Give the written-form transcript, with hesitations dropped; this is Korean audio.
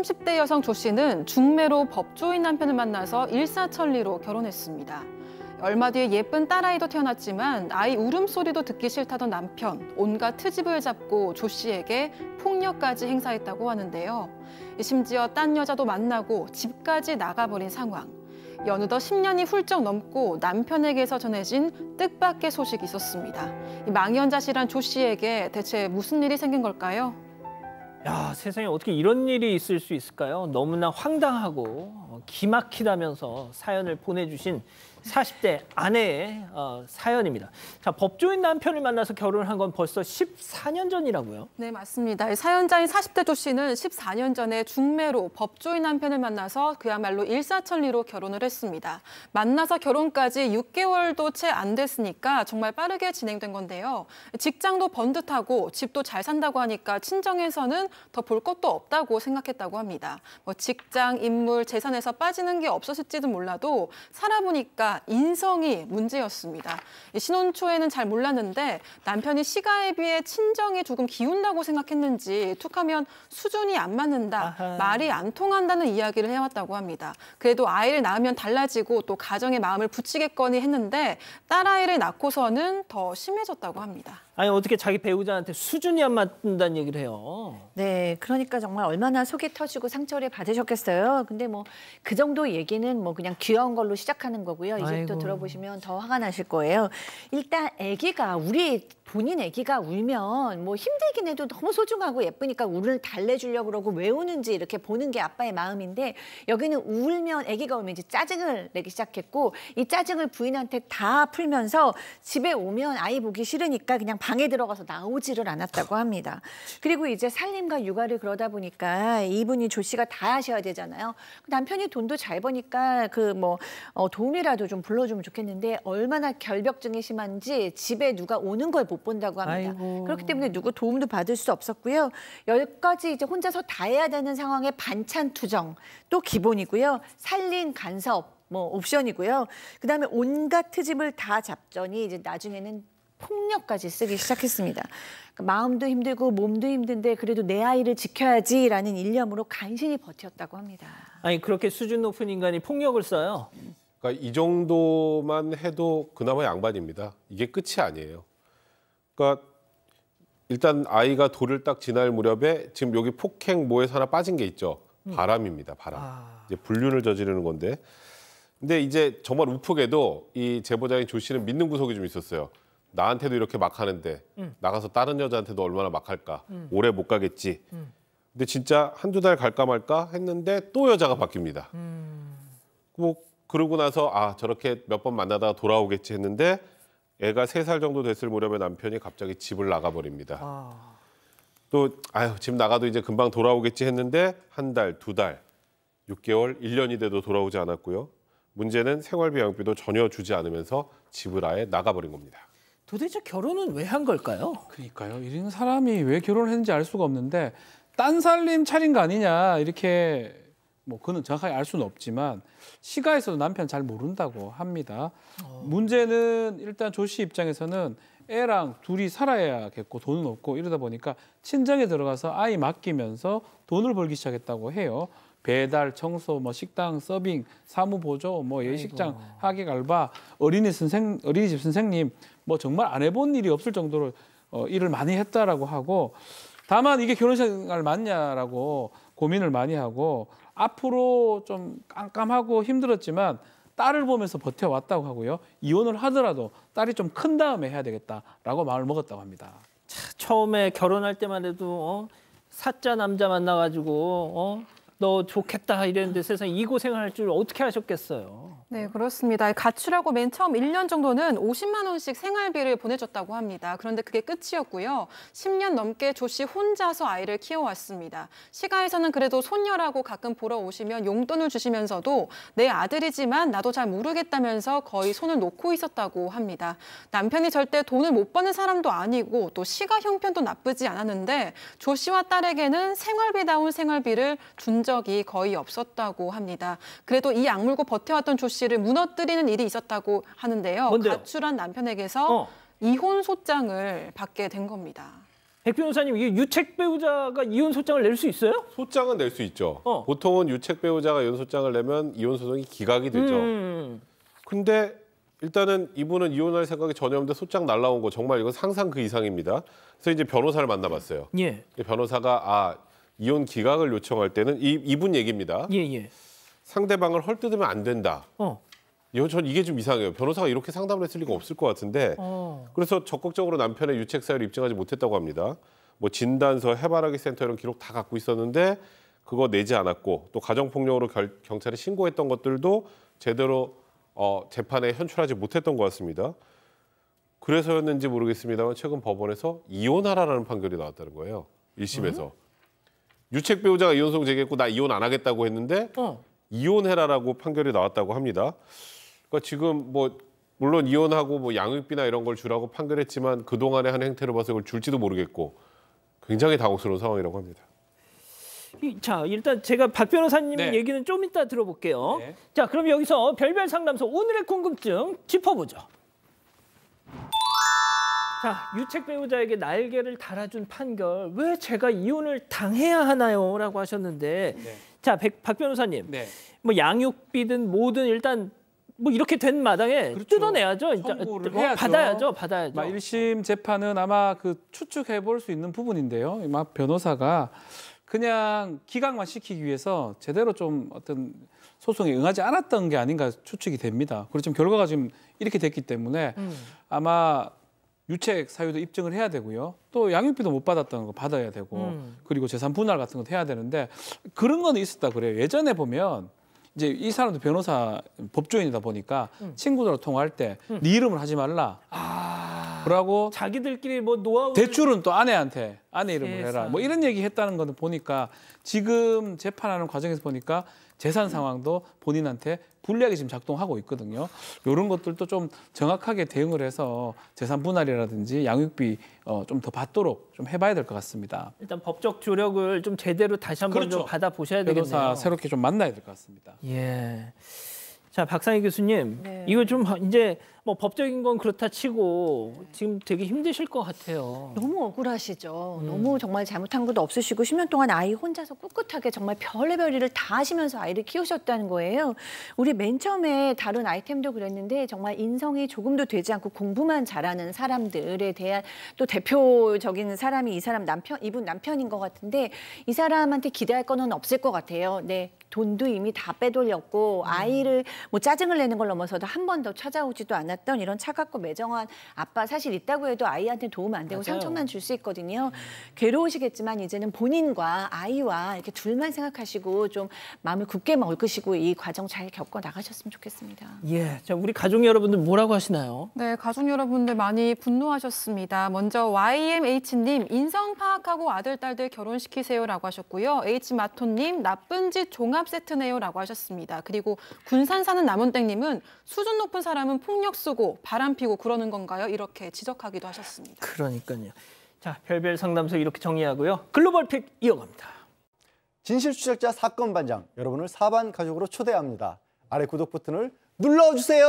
30대 여성 조 씨는 중매로 법조인 남편을 만나서 일사천리로 결혼했습니다. 얼마 뒤에 예쁜 딸아이도 태어났지만 아이 울음소리도 듣기 싫다던 남편, 온갖 트집을 잡고 조 씨에게 폭력까지 행사했다고 하는데요. 심지어 딴 여자도 만나고 집까지 나가버린 상황. 어느덧 10년이 훌쩍 넘고 남편에게서 전해진 뜻밖의 소식이 있었습니다. 망연자실한 조 씨에게 대체 무슨 일이 생긴 걸까요? 야, 세상에 어떻게 이런 일이 있을 수 있을까요? 너무나 황당하고 기막히다면서 사연을 보내주신 40대 아내의 사연입니다. 자, 법조인 남편을 만나서 결혼한 건 벌써 14년 전이라고요? 네, 맞습니다. 사연자인 40대 조 씨는 14년 전에 중매로 법조인 남편을 만나서 그야말로 일사천리로 결혼을 했습니다. 만나서 결혼까지 6개월도 채 안 됐으니까 정말 빠르게 진행된 건데요. 직장도 번듯하고 집도 잘 산다고 하니까 친정에서는 더 볼 것도 없다고 생각했다고 합니다. 직장, 인물, 재산에서 빠지는 게 없었을지도 몰라도 살아보니까 인성이 문제였습니다. 신혼 초에는 잘 몰랐는데 남편이 시가에 비해 친정이 조금 기운다고 생각했는지 툭하면 수준이 안 맞는다, 아하. 말이 안 통한다는 이야기를 해왔다고 합니다. 그래도 아이를 낳으면 달라지고 또 가정에 마음을 붙이겠거니 했는데 딸아이를 낳고서는 더 심해졌다고 합니다. 아니 어떻게 자기 배우자한테 수준이 안 맞는다는 얘기를 해요. 네, 그러니까 정말 얼마나 속이 터지고 상처를 받으셨겠어요. 근데 그 정도 얘기는 그냥 귀여운 걸로 시작하는 거고요. 이제부터 들어보시면 더 화가 나실 거예요. 일단 우리 본인 아기가 울면 힘들긴 해도 너무 소중하고 예쁘니까 울을 달래주려고 그러고 왜 우는지 이렇게 보는 게 아빠의 마음인데 여기는 아기가 울면 이제 짜증을 내기 시작했고 이 짜증을 부인한테 다 풀면서 집에 오면 아이 보기 싫으니까 그냥 방에 들어가서 나오지를 않았다고 합니다. 그리고 이제 살림과 육아를 그러다 보니까 이분이 조 씨가 다 하셔야 되잖아요. 남편이 돈도 잘 버니까 도움이라도 좀 불러주면 좋겠는데 얼마나 결벽증이 심한지 집에 누가 오는 걸 못 본다고 합니다. 아이고. 그렇기 때문에 누구 도움도 받을 수 없었고요. 여기까지 이제 혼자서 다 해야 되는 상황에 반찬 투정 또 기본이고요. 살림 간섭 옵션이고요. 그다음에 온갖 트집을 다 잡더니 이제 나중에는 폭력까지 쓰기 시작했습니다. 마음도 힘들고 몸도 힘든데 그래도 내 아이를 지켜야지라는 일념으로 간신히 버텼다고 합니다. 아니 그렇게 수준 높은 인간이 폭력을 써요? 그러니까 이 정도만 해도 그나마 양반입니다. 이게 끝이 아니에요. 그러니까 일단 아이가 돌을 딱 지날 무렵에 지금 여기 폭행 뭐에서 하나 빠진 게 있죠. 바람입니다. 바람. 이제 불륜을 저지르는 건데. 근데 이제 정말 우프게도 이 제보자인 조 씨는 믿는 구석이 좀 있었어요. 나한테도 이렇게 막 하는데 나가서 다른 여자한테도 얼마나 막 할까. 오래 못 가겠지. 근데 진짜 한두 달 갈까 말까 했는데 또 여자가 바뀝니다. 그러고 나서 저렇게 몇 번 만나다가 돌아오겠지 했는데 애가 3살 정도 됐을 무렵에 남편이 갑자기 집을 나가버립니다. 또 집 나가도 이제 금방 돌아오겠지 했는데 한 달, 2달, 6개월, 1년이 돼도 돌아오지 않았고요. 문제는 생활비 양육비도 전혀 주지 않으면서 집을 아예 나가버린 겁니다. 도대체 결혼은 왜 한 걸까요? 그러니까요. 이런 사람이 왜 결혼을 했는지 알 수가 없는데 딴 살림 차린 거 아니냐 이렇게 그는 정확하게 알 수는 없지만 시가에서도 남편 잘 모른다고 합니다. 문제는 일단 조 씨 입장에서는 애랑 둘이 살아야겠고 돈은 없고 이러다 보니까 친정에 들어가서 아이 맡기면서 돈을 벌기 시작했다고 해요. 배달, 청소, 식당, 서빙, 사무보조, 예식장, 하객 알바, 어린이집 선생님 정말 안 해본 일이 없을 정도로 일을 많이 했다라고 하고 다만 이게 결혼생활 맞냐라고 고민을 많이 하고 앞으로 좀 깜깜하고 힘들었지만 딸을 보면서 버텨왔다고 하고요. 이혼을 하더라도 딸이 좀 큰 다음에 해야 되겠다라고 마음을 먹었다고 합니다. 처음에 결혼할 때만 해도 사짜 남자 만나가지고 너 좋겠다 이랬는데 세상에 이 고생을 할 줄 어떻게 하셨겠어요? 네, 그렇습니다. 가출하고 맨 처음 1년 정도는 50만 원씩 생활비를 보내줬다고 합니다. 그런데 그게 끝이었고요. 10년 넘게 조 씨 혼자서 아이를 키워왔습니다. 시가에서는 그래도 손녀라고 가끔 보러 오시면 용돈을 주시면서도 내 아들이지만 나도 잘 모르겠다면서 거의 손을 놓고 있었다고 합니다. 남편이 절대 돈을 못 버는 사람도 아니고 또 시가 형편도 나쁘지 않았는데 조 씨와 딸에게는 생활비다운 생활비를 준 적이 거의 없었다고 합니다. 그래도 이 악물고 버텨왔던 조 씨를 무너뜨리는 일이 있었다고 하는데요. 뭔데요? 가출한 남편에게서 이혼 소장을 받게 된 겁니다. 백 변호사님, 이게 유책 배우자가 이혼 소장을 낼 수 있어요? 소장은 낼 수 있죠. 보통은 유책 배우자가 이혼 소장을 내면 이혼 소송이 기각이 되죠. 근데 일단은 이분은 이혼할 생각이 전혀 없는데 소장 날라온 거 정말 이건 상상 그 이상입니다. 그래서 이제 변호사를 만나봤어요. 예. 변호사가 이혼 기각을 요청할 때는 이분 얘기입니다. 예. 상대방을 헐뜯으면 안 된다. 전 이게 좀 이상해요. 변호사가 이렇게 상담을 했을 리가 없을 것 같은데 그래서 적극적으로 남편의 유책 사유를 입증하지 못했다고 합니다. 뭐 진단서, 해바라기 센터 이런 기록 다 갖고 있었는데 그거 내지 않았고 또 가정폭력으로 경찰에 신고했던 것들도 제대로 재판에 현출하지 못했던 것 같습니다. 그래서였는지 모르겠습니다만 최근 법원에서 이혼하라라는 판결이 나왔다는 거예요. 1심에서. 유책 배우자가 이혼소송 제기했고 나 이혼 안 하겠다고 했는데 이혼해라라고 판결이 나왔다고 합니다. 그러니까 지금 뭐 물론 이혼하고 뭐 양육비나 이런 걸 주라고 판결했지만 그동안의 한 행태를 봐서 이걸 줄지도 모르겠고 굉장히 당혹스러운 상황이라고 합니다. 자, 일단 제가 박 변호사님 네. 얘기는 좀 이따 들어볼게요. 네. 자, 그럼 여기서 별별 상담소 오늘의 궁금증 짚어보죠. 자, 유책 배우자에게 날개를 달아준 판결, 왜 제가 이혼을 당해야 하나요? 라고 하셨는데 네. 자, 박 변호사님, 네. 뭐 양육비든 뭐든 일단 뭐 이렇게 된 마당에 그렇죠. 뜯어내야죠. 청구를 뭐 해야죠. 받아야죠. 1심 재판은 아마 그 추측해 볼 수 있는 부분인데요. 막 변호사가 그냥 기각만 시키기 위해서 제대로 좀 어떤 소송에 응하지 않았던 게 아닌가 추측이 됩니다. 그리고 지금 결과가 지금 이렇게 됐기 때문에 아마 유책 사유도 입증을 해야 되고요. 또 양육비도 못 받았다는 거 받아야 되고 그리고 재산 분할 같은 것도 해야 되는데 그런 건 있었다 그래요. 예전에 보면 이제 이 사람도 변호사 법조인이다 보니까 친구들하고 통화할 때 네 이름을 하지 말라. 그러고 자기들끼리 뭐 노하우 대출은 또 아내 이름을 해라. 세상에. 뭐 이런 얘기 했다는 거는 보니까 지금 재판하는 과정에서 보니까 재산 상황도 본인한테 불리하게 지금 작동하고 있거든요. 이런 것들도 좀 정확하게 대응을 해서 재산 분할이라든지 양육비 좀 더 받도록 좀 해봐야 될 것 같습니다. 일단 법적 조력을 좀 제대로 다시 한번 그렇죠. 좀 받아보셔야 변호사 되겠네요. 새롭게 좀 만나야 될 것 같습니다. 예. 자, 박상희 교수님, 네. 이거 좀 이제 뭐 법적인 건 그렇다 치고 지금 되게 힘드실 것 같아요. 너무 억울하시죠. 너무 정말 잘못한 것도 없으시고 10년 동안 아이 혼자서 꿋꿋하게 정말 별의별 일을 다 하시면서 아이를 키우셨다는 거예요. 우리 맨 처음에 다룬 아이템도 그랬는데 정말 인성이 조금도 되지 않고 공부만 잘하는 사람들에 대한 또 대표적인 사람이 이분 남편인 것 같은데 이 사람한테 기대할 거는 없을 것 같아요. 네. 돈도 이미 다 빼돌렸고 아이를 뭐 짜증을 내는 걸 넘어서도 한 번 더 찾아오지도 않았던 이런 차갑고 매정한 아빠 사실 있다고 해도 아이한테 도움 안 되고 맞아요. 상처만 줄 수 있거든요. 괴로우시겠지만 이제는 본인과 아이와 이렇게 둘만 생각하시고 좀 마음을 굳게 먹으시고 이 과정 잘 겪어 나가셨으면 좋겠습니다. 예. 자, 우리 가족 여러분들 뭐라고 하시나요? 네, 가족 여러분들 많이 분노하셨습니다. 먼저 YMH님, 인성 파악하고 아들, 딸들 결혼시키세요라고 하셨고요. H마토님, 나쁜 짓 종합 세트네요라고 하셨습니다. 그리고 군산 사는 남은땡님은 수준 높은 사람은 폭력 쓰고 바람 피고 그러는 건가요? 이렇게 지적하기도 하셨습니다. 그러니까요. 자, 별별 상담소 이렇게 정리하고요. 글로벌 픽 이어갑니다. 진실 추적자 사건 반장, 여러분을 사반 가족으로 초대합니다. 아래 구독 버튼을 눌러주세요.